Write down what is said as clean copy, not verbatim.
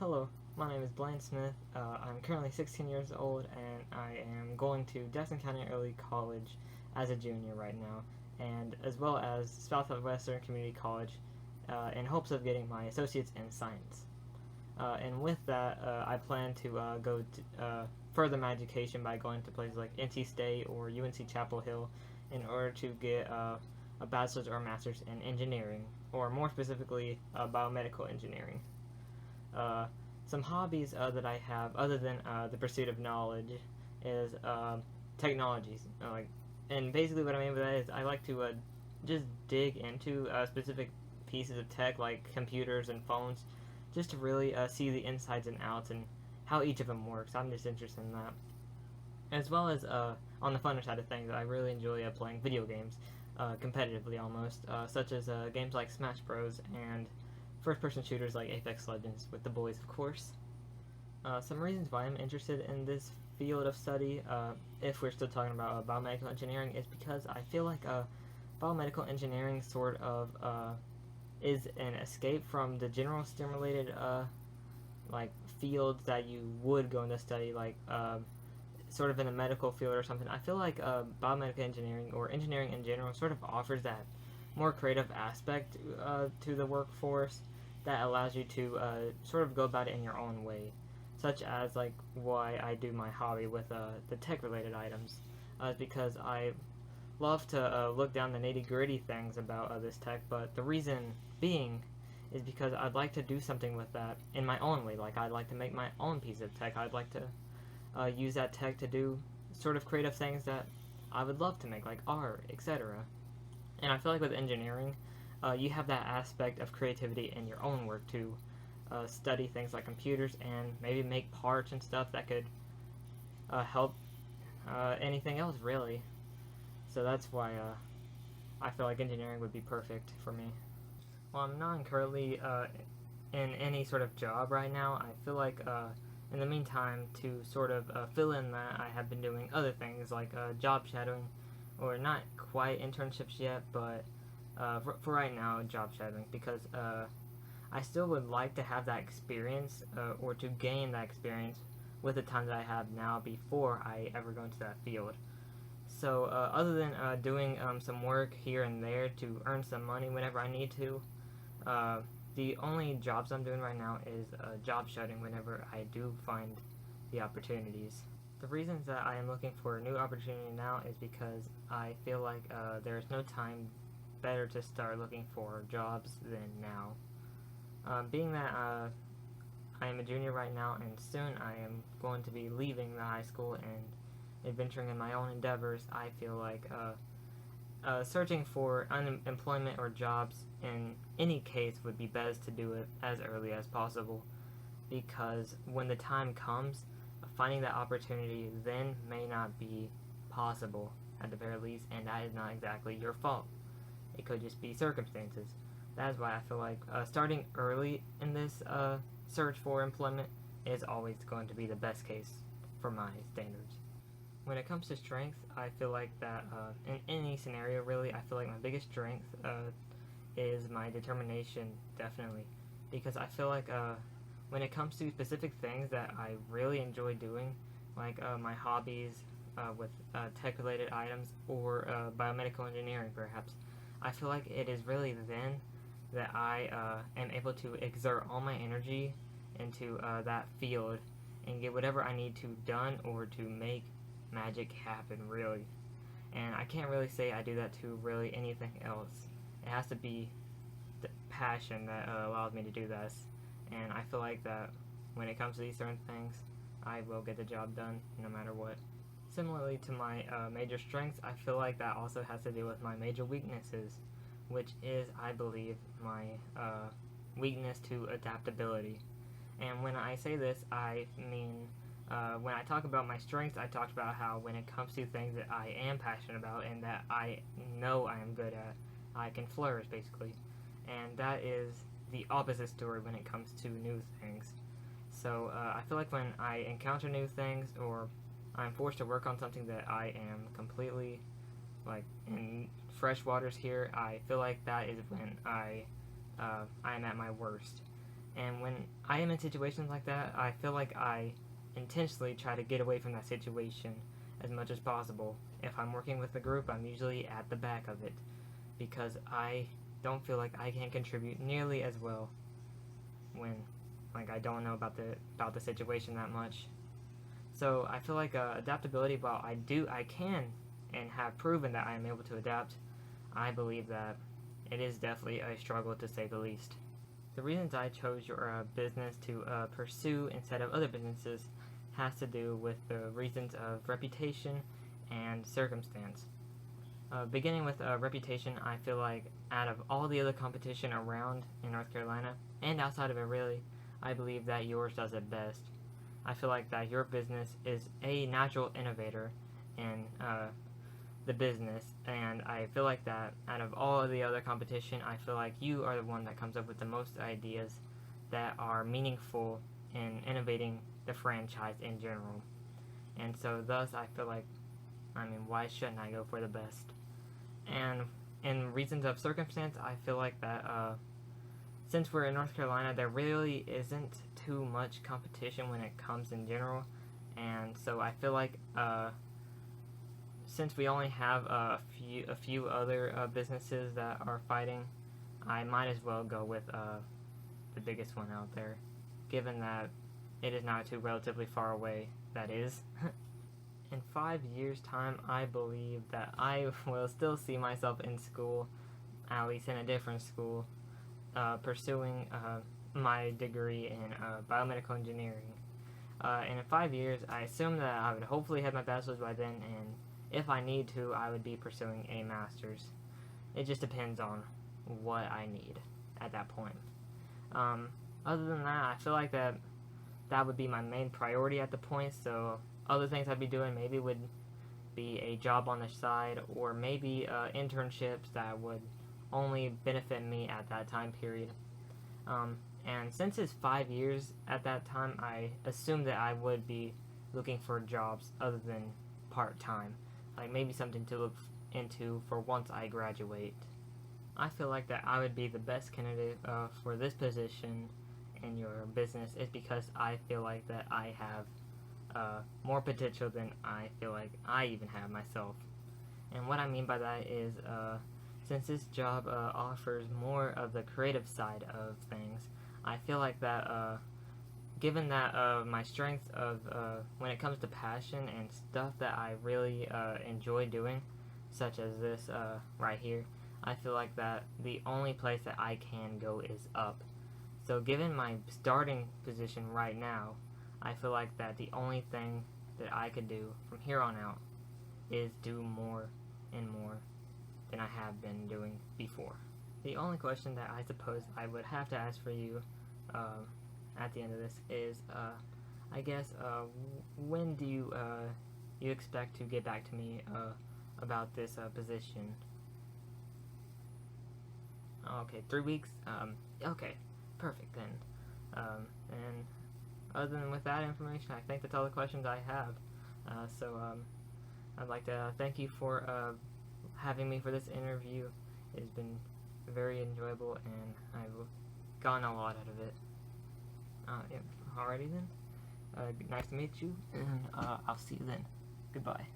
Hello, my name is Blaine Smith. I'm currently 16 years old and I am going to Jackson County Early College as a junior right now, and as well as Southwestern Community College in hopes of getting my associates in science. And with that, I plan to go to further my education by going to places like NC State or UNC Chapel Hill in order to get a bachelor's or master's in engineering, or more specifically, biomedical engineering. Uh, some hobbies that I have, other than the pursuit of knowledge, is technologies. And basically, what I mean by that is I like to just dig into specific pieces of tech, like computers and phones, just to really see the insides and outs and how each of them works. I'm just interested in that, as well as on the funner side of things. I really enjoy playing video games, competitively almost, such as games like Smash Bros. And first-person shooters like Apex Legends with the boys, of course. Some reasons why I'm interested in this field of study, if we're still talking about biomedical engineering, is because I feel like biomedical engineering sort of is an escape from the general stimulated like fields that you would go into study, like sort of in a medical field or something. I feel like biomedical engineering or engineering in general sort of offers that more creative aspect to the workforce that allows you to sort of go about it in your own way, such as like why I do my hobby with the tech related items, because I love to look down the nitty gritty things about this tech, but the reason being is because I'd like to do something with that in my own way. Like, I'd like to make my own piece of tech. I'd like to use that tech to do sort of creative things that I would love to make, like art, etc. And I feel like with engineering, you have that aspect of creativity in your own work to study things like computers and maybe make parts and stuff that could help anything else, really. So that's why I feel like engineering would be perfect for me. Well, I'm not currently in any sort of job right now. I feel like in the meantime, to sort of fill in that, I have been doing other things like job shadowing, or not quite internships yet, but for right now, job shadowing, because I still would like to have that experience, or to gain that experience with the time that I have now before I ever go into that field. So, other than doing some work here and there to earn some money whenever I need to, uh, the only jobs I'm doing right now is job shadowing whenever I do find the opportunities. The reasons that I am looking for a new opportunity now is because I feel like there's no time better to start looking for jobs than now. Being that I am a junior right now, and soon I am going to be leaving the high school and adventuring in my own endeavors, I feel like searching for unemployment or jobs in any case would be best to do it as early as possible, because when the time comes, finding that opportunity then may not be possible at the very least, and that is not exactly your fault. It could just be circumstances. That is why I feel like starting early in this search for employment is always going to be the best case for my standards. When it comes to strength, I feel like that in any scenario, really, I feel like my biggest strength is my determination, definitely. Because I feel like when it comes to specific things that I really enjoy doing, like my hobbies with tech related items, or biomedical engineering, perhaps, I feel like it is really then that I am able to exert all my energy into that field and get whatever I need to done, or to make magic happen, really. And I can't really say I do that to really anything else. It has to be the passion that allows me to do this. And I feel like that when it comes to these certain things, I will get the job done no matter what. Similarly to my major strengths, I feel like that also has to do with my major weaknesses, which is, I believe, my weakness to adaptability. And when I say this, I mean, when I talk about my strengths, I talked about how when it comes to things that I am passionate about and that I know I am good at, I can flourish, basically. And that is the opposite story when it comes to new things. So I feel like when I encounter new things, or I'm forced to work on something that I am completely like in fresh waters here, I feel like that is when I am at my worst. And when I am in situations like that, I feel like I intentionally try to get away from that situation as much as possible. If I'm working with a group, I'm usually at the back of it because I don't feel like I can contribute nearly as well when I don't know about the situation that much. So I feel like adaptability, while I can and have proven that I am able to adapt, I believe that it is definitely a struggle to say the least. The reasons I chose your business to pursue instead of other businesses has to do with the reasons of reputation and circumstance. Beginning with reputation, I feel like out of all the other competition around in North Carolina, and outside of it really, I believe that yours does it best. I feel like that your business is a natural innovator in the business, and I feel like that out of all of the other competition, I feel like you are the one that comes up with the most ideas that are meaningful in innovating the franchise in general. And so thus I feel like, why shouldn't I go for the best? And in reasons of circumstance, I feel like that since we're in North Carolina, there really isn't too much competition when it comes in general. And so I feel like since we only have a few other businesses that are fighting, I might as well go with the biggest one out there, given that it is not too relatively far away, that is. In 5 years' time, I believe that I will still see myself in school, at least in a different school, pursuing my degree in biomedical engineering. And in 5 years, I assume that I would hopefully have my bachelor's by then, and if I need to, I would be pursuing a master's. It just depends on what I need at that point. Other than that, I feel like that would be my main priority at the point, so other things I'd be doing maybe would be a job on the side, or maybe internships that would only benefit me at that time period. And since it's 5 years at that time, I assume that I would be looking for jobs other than part-time, like maybe something to look into for once I graduate. I feel like that I would be the best candidate for this position in your business is because I feel like that I have more potential than I feel like I even have myself. And what I mean by that is since this job offers more of the creative side of things, I feel like that given that my strength of when it comes to passion and stuff that I really enjoy doing, such as this right here, I feel like that the only place that I can go is up. So given my starting position right now, I feel like that the only thing that I could do from here on out is do more and more than I have been doing before. The only question that I suppose I would have to ask for you at the end of this is, I guess, when do you expect to get back to me about this position? Okay, 3 weeks? Okay, perfect then. And other than with that information, I think that's all the questions I have. I'd like to thank you for having me for this interview. It's been very enjoyable, and I've gotten a lot out of it. Yeah, alrighty then. Nice to meet you, and I'll see you then. Goodbye.